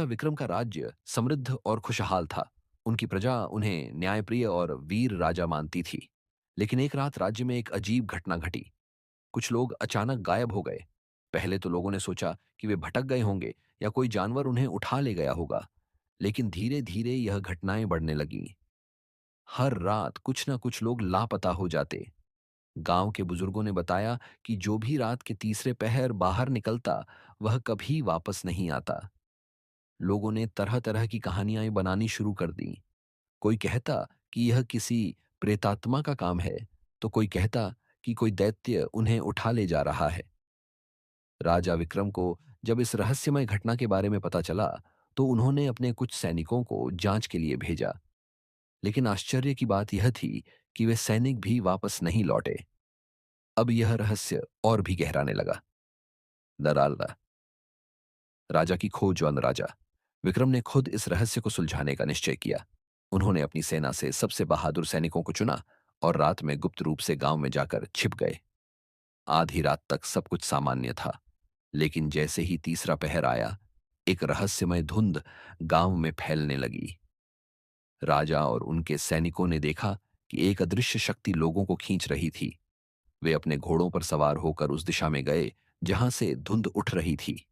विक्रम का राज्य समृद्ध और खुशहाल था। उनकी प्रजा उन्हें न्यायप्रिय और वीर राजा मानती थी। लेकिन एक रात राज्य में एक अजीब घटना घटी। कुछ लोग अचानक गायब हो गए। पहले तो लोगों ने सोचा कि वे भटक गए होंगे या कोई जानवर उन्हें उठा ले गया होगा। लेकिन धीरे धीरे यह घटनाएं बढ़ने लगीं। हर रात कुछ ना कुछ लोग लापता हो जाते। गांव के बुजुर्गों ने बताया कि जो भी रात के तीसरे पहर बाहर निकलता, वह कभी वापस नहीं आता। लोगों ने तरह तरह की कहानियां बनानी शुरू कर दी। कोई कहता कि यह किसी प्रेतात्मा का काम है, तो कोई कहता कि कोई दैत्य उन्हें उठा ले जा रहा है। राजा विक्रम को जब इस रहस्यमय घटना के बारे में पता चला, तो उन्होंने अपने कुछ सैनिकों को जांच के लिए भेजा। लेकिन आश्चर्य की बात यह थी कि वे सैनिक भी वापस नहीं लौटे। अब यह रहस्य और भी गहराने लगा। दराला राजा की खोज वन राजा विक्रम ने खुद इस रहस्य को सुलझाने का निश्चय किया। उन्होंने अपनी सेना से सबसे बहादुर सैनिकों को चुना और रात में गुप्त रूप से गांव में जाकर छिप गए। आधी रात तक सब कुछ सामान्य था। लेकिन जैसे ही तीसरा पहर आया, एक रहस्यमय धुंध गांव में फैलने लगी। राजा और उनके सैनिकों ने देखा कि एक अदृश्य शक्ति लोगों को खींच रही थी। वे अपने घोड़ों पर सवार होकर उस दिशा में गए जहां से धुंध उठ रही थी।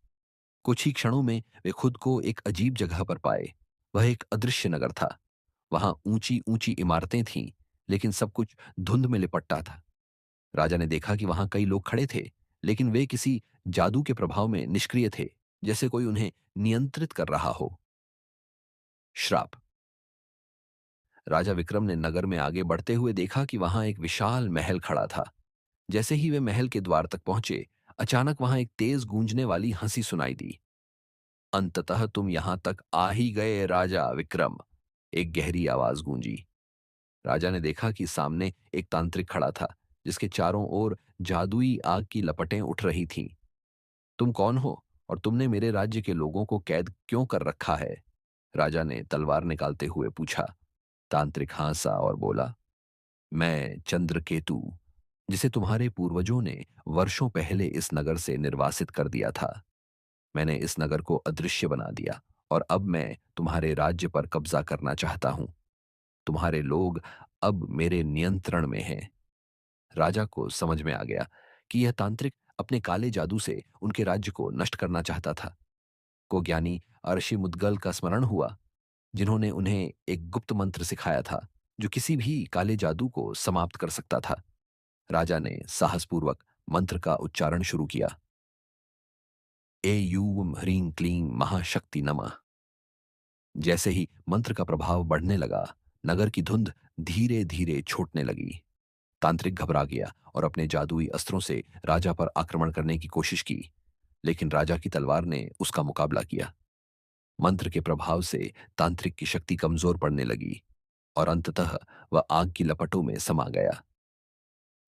कुछ ही क्षणों में वे खुद को एक अजीब जगह पर पाए। वह एक अदृश्य नगर था। वहां ऊंची ऊंची इमारतें थीं, लेकिन सब कुछ धुंध में लिपटा था। राजा ने देखा कि वहां कई लोग खड़े थे, लेकिन वे किसी जादू के प्रभाव में निष्क्रिय थे, जैसे कोई उन्हें नियंत्रित कर रहा हो। श्राप। राजा विक्रम ने नगर में आगे बढ़ते हुए देखा कि वहां एक विशाल महल खड़ा था। जैसे ही वे महल के द्वार तक पहुंचे, अचानक वहां एक तेज गूंजने वाली हंसी सुनाई दी। अंततः तुम यहां तक आ ही गए राजा विक्रम, एक गहरी आवाज गूंजी। राजा ने देखा कि सामने एक तांत्रिक खड़ा था, जिसके चारों ओर जादुई आग की लपटें उठ रही थीं। तुम कौन हो और तुमने मेरे राज्य के लोगों को कैद क्यों कर रखा है? राजा ने तलवार निकालते हुए पूछा। तांत्रिक हंसा और बोला, मैं चंद्रकेतु, जिसे तुम्हारे पूर्वजों ने वर्षों पहले इस नगर से निर्वासित कर दिया था। मैंने इस नगर को अदृश्य बना दिया और अब मैं तुम्हारे राज्य पर कब्जा करना चाहता हूं। तुम्हारे लोग अब मेरे नियंत्रण में हैं। राजा को समझ में आ गया कि यह तांत्रिक अपने काले जादू से उनके राज्य को नष्ट करना चाहता था। को ज्ञानी अर्षि मुदगल का स्मरण हुआ, जिन्होंने उन्हें एक गुप्त मंत्र सिखाया था जो किसी भी काले जादू को समाप्त कर सकता था। राजा ने साहसपूर्वक मंत्र का उच्चारण शुरू किया। ए यूं ह्रीं क्लीं महाशक्ति नमः। जैसे ही मंत्र का प्रभाव बढ़ने लगा, नगर की धुंध धीरे धीरे छूटने लगी। तांत्रिक घबरा गया और अपने जादुई अस्त्रों से राजा पर आक्रमण करने की कोशिश की, लेकिन राजा की तलवार ने उसका मुकाबला किया। मंत्र के प्रभाव से तांत्रिक की शक्ति कमजोर पड़ने लगी और अंततः वह आग की लपटों में समा गया।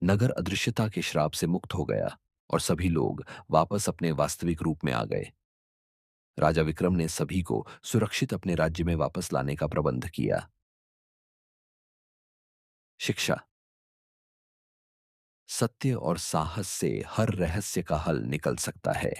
नगर अदृश्यता के श्राप से मुक्त हो गया और सभी लोग वापस अपने वास्तविक रूप में आ गए। राजा विक्रम ने सभी को सुरक्षित अपने राज्य में वापस लाने का प्रबंध किया। शिक्षा। सत्य और साहस से हर रहस्य का हल निकल सकता है।